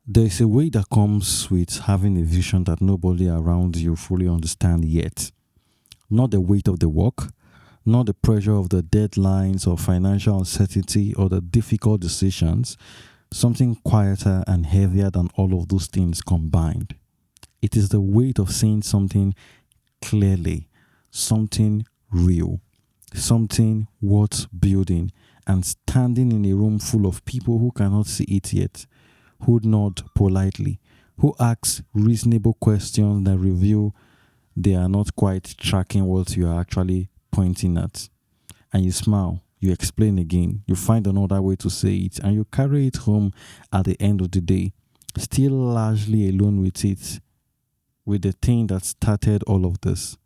There's a way that comes with having a vision that nobody around you fully understand yet. Not the weight of the work, not the pressure of the deadlines or financial uncertainty or the difficult decisions, something quieter and heavier than all of those things combined. It is the weight of seeing something clearly, something real, something worth building, and standing in a room full of people who cannot see it yet, who nod politely, who ask reasonable questions that reveal they are not quite tracking what you are actually pointing at. And you smile, you explain again, you find another way to say it, and you carry it home at the end of the day, still largely alone with it, with the thing that started all of this.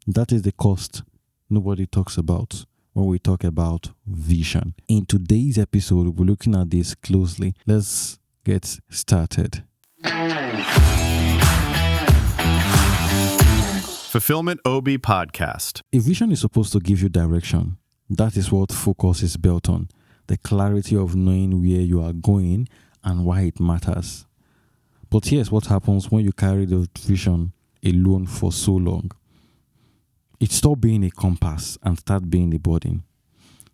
That is the cost nobody talks about when we talk about vision. In today's episode, we'll be looking at this closely. Let's get started. Fulfillment OB Podcast. A vision is supposed to give you direction. That is what focus is built on. The clarity of knowing where you are going and why it matters. But here's what happens when you carry the vision alone for so long. It stops being a compass and starts being a burden.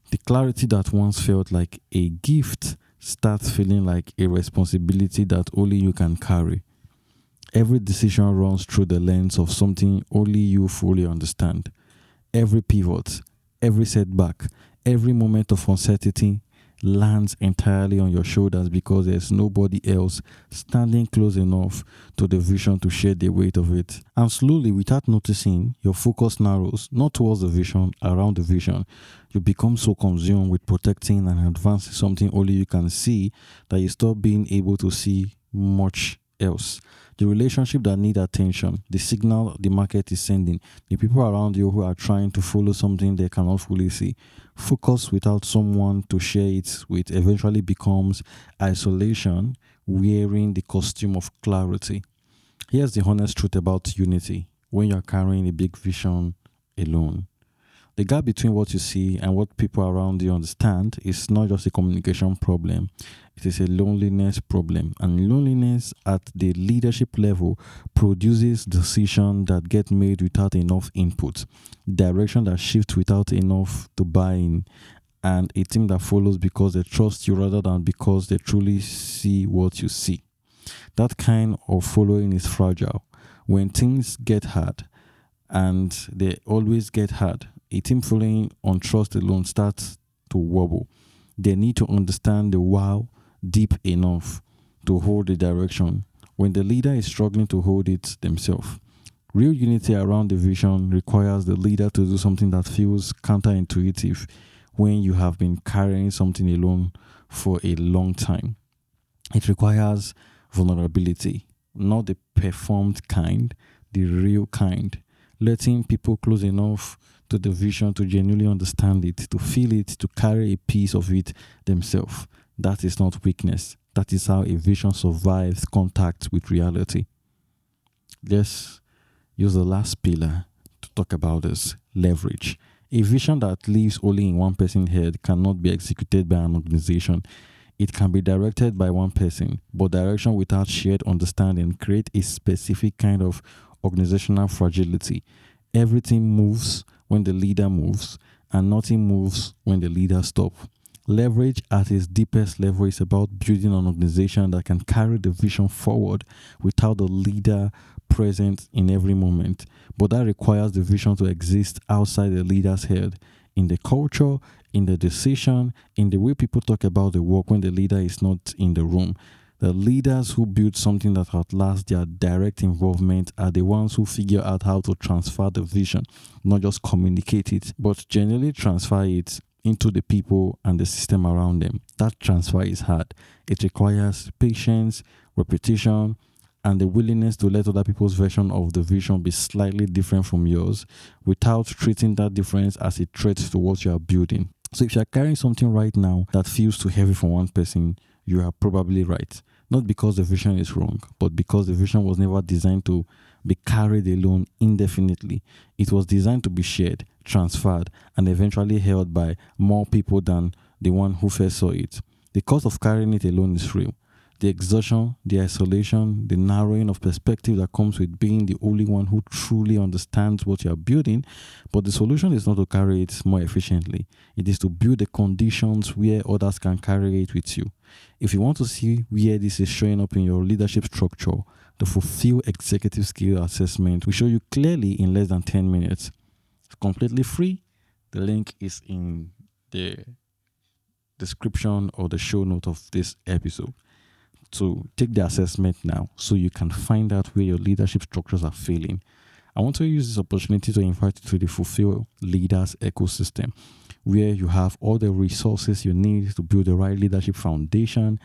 The clarity that once felt like a gift starts feeling like a responsibility that only you can carry. Every decision runs through the lens of something only you fully understand. Every pivot, every setback, every moment of uncertainty lands entirely on your shoulders because there's nobody else standing close enough to the vision to share the weight of it. And slowly, without noticing, your focus narrows, not towards the vision, around the vision. You become so consumed with protecting and advancing something only you can see that you stop being able to see much else. The relationship that need attention, the signal the market is sending, the people around you who are trying to follow something they cannot fully see. Focus without someone to share it with eventually becomes isolation, wearing the costume of clarity. Here's the honest truth about unity when you're carrying a big vision alone. The gap between what you see and what people around you understand is not just a communication problem, it is a loneliness problem. And loneliness at the leadership level produces decisions that get made without enough input, direction that shifts without enough to buy in, and a team that follows because they trust you rather than because they truly see what you see. That kind of following is fragile. When things get hard, and they always get hard, a team following on trust alone starts to wobble. They need to understand the wow deep enough to hold the direction when the leader is struggling to hold it themselves. Real unity around the vision requires the leader to do something that feels counterintuitive when you have been carrying something alone for a long time. It requires vulnerability, not the performed kind, the real kind. Letting people close enough to the vision to genuinely understand it, to feel it, to carry a piece of it themselves. That is not weakness. That is how a vision survives contact with reality. Let's use the last pillar to talk about this: leverage. A vision that lives only in one person's head cannot be executed by an organization. It can be directed by one person, but direction without shared understanding creates a specific kind of organizational fragility. Everything moves when the leader moves, and nothing moves when the leader stops. Leverage at its deepest level is about building an organization that can carry the vision forward without the leader present in every moment. But that requires the vision to exist outside the leader's head, in the culture, in the decision, in the way people talk about the work when the leader is not in the room. The leaders who build something that outlasts their direct involvement are the ones who figure out how to transfer the vision, not just communicate it, but generally transfer it into the people and the system around them. That transfer is hard. It requires patience, repetition, and the willingness to let other people's version of the vision be slightly different from yours without treating that difference as a threat to what you are building. So if you are carrying something right now that feels too heavy for one person, you are probably right. Not because the vision is wrong, but because the vision was never designed to be carried alone indefinitely. It was designed to be shared, transferred, and eventually held by more people than the one who first saw it. The cost of carrying it alone is real. the exhaustion, the isolation, the narrowing of perspective that comes with being the only one who truly understands what you're building. But the solution is not to carry it more efficiently. It is to build the conditions where others can carry it with you. If you want to see where this is showing up in your leadership structure, the Fulfill Executive Skill Assessment will show you clearly in less than 10 minutes. It's completely free. The link is in the description or the show note of this episode. So take the assessment now so you can find out where your leadership structures are failing. I want to use this opportunity to invite you to the Fulfill Leaders ecosystem, where you have all the resources you need to build the right leadership foundation,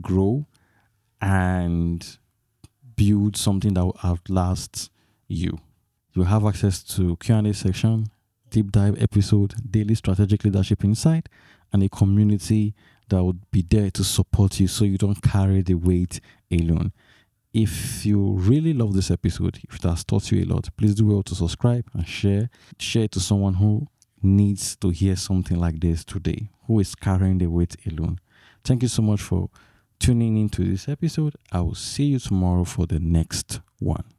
grow, and build something that will outlast you. You have access to Q&A section, deep dive episode, daily strategic leadership insight, and a community that would be there to support you so you don't carry the weight alone. If you really love this episode, if it has taught you a lot, please do well to subscribe and share. Share it to someone who needs to hear something like this today, who is carrying the weight alone. Thank you so much for tuning into this episode. I will see you tomorrow for the next one.